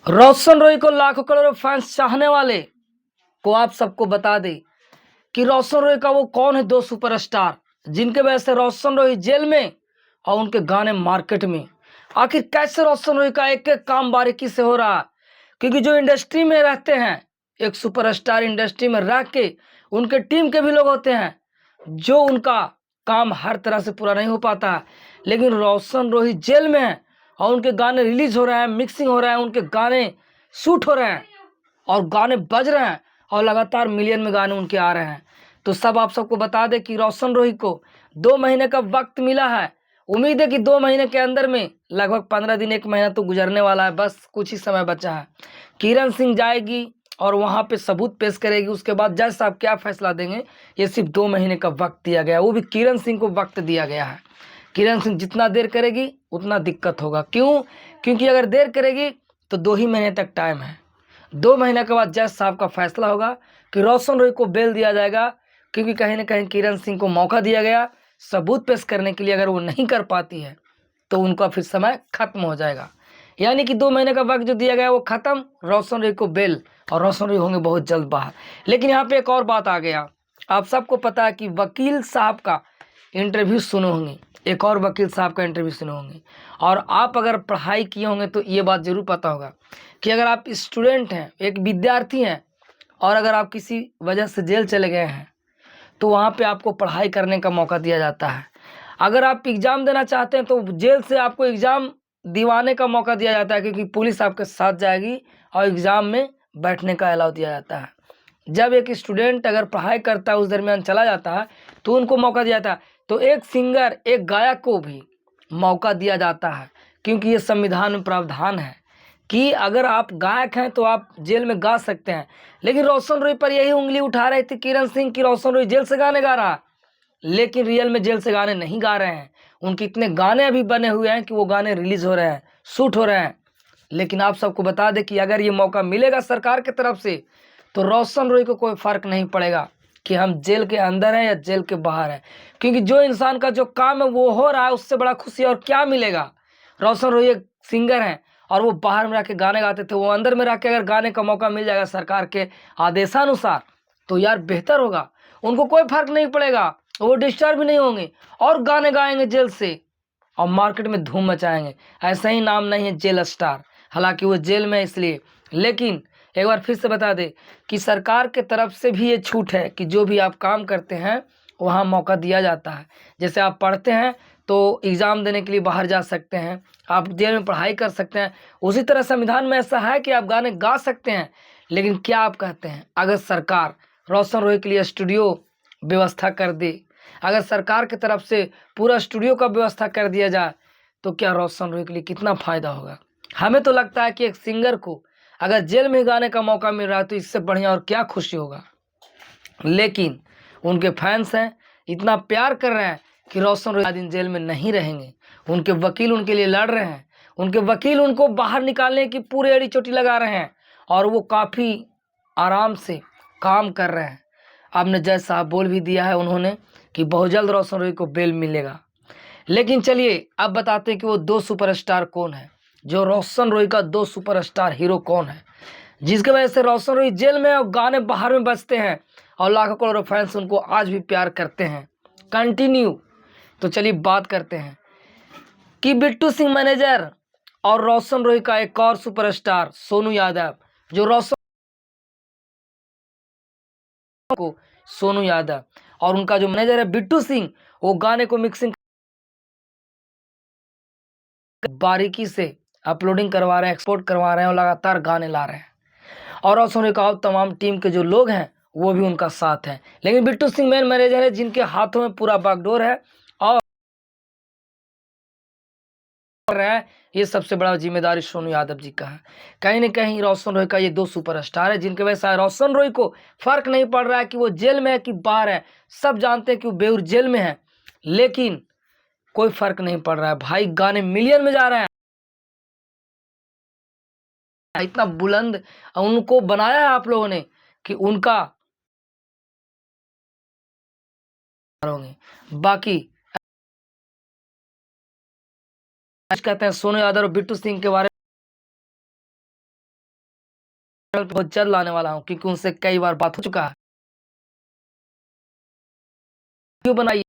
रोशन रोई को लाखों करोड़ों फैंस चाहने वाले को आप सबको बता दें कि रोशन रोई का वो कौन है, दो सुपरस्टार जिनके वजह से रोशन रोई जेल में और उनके गाने मार्केट में। आखिर कैसे रोशन रोई का एक एक काम बारीकी से हो रहा है, क्योंकि जो इंडस्ट्री में रहते हैं, एक सुपरस्टार इंडस्ट्री में रह के उनके टीम के भी लोग होते हैं जो उनका काम हर तरह से पूरा नहीं हो पाता है। लेकिन रोशन रोही जेल में है और उनके गाने रिलीज हो रहे हैं, मिक्सिंग हो रहा है, उनके गाने शूट हो रहे हैं और गाने बज रहे हैं और लगातार मिलियन में गाने उनके आ रहे हैं। तो सब आप सबको बता दें कि रोशन रोही को 2 महीने का वक्त मिला है। उम्मीद है कि 2 महीने के अंदर में लगभग 15 दिन 1 महीना तो गुजरने वाला है, बस कुछ ही समय बचा है। किरण सिंह जाएगी और वहां पे सबूत पेश करेगी। उसके बाद जज साहब क्या फैसला देंगे, ये सिर्फ 2 महीने का वक्त दिया गया, वो भी किरण सिंह को वक्त दिया गया है। किरण सिंह जितना देर करेगी उतना दिक्कत होगा। क्यों? क्योंकि अगर देर करेगी तो 2 ही महीने तक टाइम है। 2 महीने के बाद जज साहब का फैसला होगा कि रोशन रोई को बेल दिया जाएगा, क्योंकि कहीं ना कहीं किरण सिंह को मौका दिया गया सबूत पेश करने के लिए। अगर वो नहीं कर पाती है तो उनका फिर समय खत्म हो जाएगा, यानी कि 2 महीने का वक्त जो दिया गया वो खत्म। रोशन रोई को बेल और रोशन रोई होंगे बहुत जल्द बाहर। लेकिन यहाँ पे एक और बात आ गया, आप सबको पता है कि वकील साहब का इंटरव्यू सुने होंगे, एक और वकील साहब का इंटरव्यू सुने होंगे। और आप अगर पढ़ाई किए होंगे तो ये बात जरूर पता होगा कि अगर आप स्टूडेंट हैं, एक विद्यार्थी हैं, और अगर आप किसी वजह से जेल चले गए हैं तो वहाँ पे आपको पढ़ाई करने का मौका दिया जाता है। अगर आप एग्ज़ाम देना चाहते हैं तो जेल से आपको एग्ज़ाम दिवाने का मौका दिया जाता है, क्योंकि पुलिस आपके साथ जाएगी और एग्ज़ाम में बैठने का अलाउ दिया जाता है। जब एक स्टूडेंट अगर पढ़ाई करता है उस दरमियान चला जाता है तो उनको मौका दिया जाता है। तो एक सिंगर, एक गायक को भी मौका दिया जाता है, क्योंकि ये संविधान में प्रावधान है कि अगर आप गायक हैं तो आप जेल में गा सकते हैं। लेकिन रोशन रोई पर यही उंगली उठा रही थी किरण सिंह कि रोशन रोई जेल से गाने गा रहा है, लेकिन रियल में जेल से गाने नहीं गा रहे हैं। उनके इतने गाने अभी बने हुए हैं कि वो गाने रिलीज हो रहे हैं, शूट हो रहे हैं। लेकिन आप सबको बता दें कि अगर ये मौका मिलेगा सरकार की तरफ से तो रोशन रोई को कोई फर्क नहीं पड़ेगा कि हम जेल के अंदर हैं या जेल के बाहर हैं, क्योंकि जो इंसान का जो काम है वो हो रहा है, उससे बड़ा खुशी और क्या मिलेगा। रोशन रोई एक सिंगर हैं और वो बाहर में रह के गाने गाते थे, वो अंदर में रह के अगर गाने का मौका मिल जाएगा सरकार के आदेशानुसार तो यार बेहतर होगा। उनको कोई फर्क नहीं पड़ेगा, वो डिस्टर्ब भी नहीं होंगे और गाने गाएंगे जेल से और मार्केट में धूम मचाएंगे। ऐसा ही नाम नहीं है जेल स्टार, हालांकि वो जेल में है इसलिए। लेकिन एक बार फिर से बता दे कि सरकार के तरफ से भी ये छूट है कि जो भी आप काम करते हैं वहाँ मौका दिया जाता है। जैसे आप पढ़ते हैं तो एग्ज़ाम देने के लिए बाहर जा सकते हैं, आप जेल में पढ़ाई कर सकते हैं। उसी तरह संविधान में ऐसा है कि आप गाने गा सकते हैं। लेकिन क्या आप कहते हैं, अगर सरकार रोशन रोई के लिए स्टूडियो व्यवस्था कर दे, अगर सरकार की तरफ से पूरा स्टूडियो का व्यवस्था कर दिया जाए तो क्या रोशन रोई के लिए कितना फ़ायदा होगा। हमें तो लगता है कि एक सिंगर को अगर जेल में गाने का मौका मिल रहा है तो इससे बढ़िया और क्या खुशी होगा। लेकिन उनके फैंस हैं, इतना प्यार कर रहे हैं कि रोशन रोई दिन जेल में नहीं रहेंगे। उनके वकील उनके लिए लड़ रहे हैं, उनके वकील उनको बाहर निकालने की पूरी एड़ी चोटी लगा रहे हैं और वो काफ़ी आराम से काम कर रहे हैं। आपने जज साहब बोल भी दिया है उन्होंने कि बहुत जल्द रोशन रोई को बेल मिलेगा। लेकिन चलिए अब बताते हैं कि वो दो सुपरस्टार कौन है, जो रोशन रोई का दो सुपरस्टार हीरो कौन है, जिसके वजह से रोशन रोई जेल में और गाने बाहर में बजते हैं और लाखों करोड़ों फैंस उनको आज भी प्यार करते हैं। कंटिन्यू। तो चलिए बात करते हैं कि बिट्टू सिंह मैनेजर और रोशन रोई का एक और सुपरस्टार सोनू यादव, जो रोशन को सोनू यादव और उनका जो मैनेजर है बिट्टू सिंह, वो गाने को मिक्सिंग बारीकी से अपलोडिंग करवा रहे हैं, एक्सपोर्ट करवा रहे हैं और लगातार गाने ला रहे हैं। और रोशन रोई का तमाम टीम के जो लोग हैं वो भी उनका साथ हैं। लेकिन बिट्टू सिंह मेन मैनेजर है जिनके हाथों में पूरा बागडोर है और रहे हैं, ये सबसे बड़ा जिम्मेदारी सोनू यादव जी का है। कहीं ना कहीं रोशन रोई का ये दो सुपरस्टार है जिनके वजह से रोशन रोई को फर्क नहीं पड़ रहा है कि वो जेल में है कि बाहर है। सब जानते हैं कि वो बेउर जेल में है, लेकिन कोई फर्क नहीं पड़ रहा है। भाई गाने मिलियन में जा रहे हैं, इतना बुलंद उनको बनाया है आप लोगों ने कि उनका होंगे। बाकी कहते हैं सोनू यादव और बिट्टू सिंह के बारे बहुत जल्द लाने वाला हूँ, क्योंकि उनसे कई बार बात हो चुका है। क्यों बनाई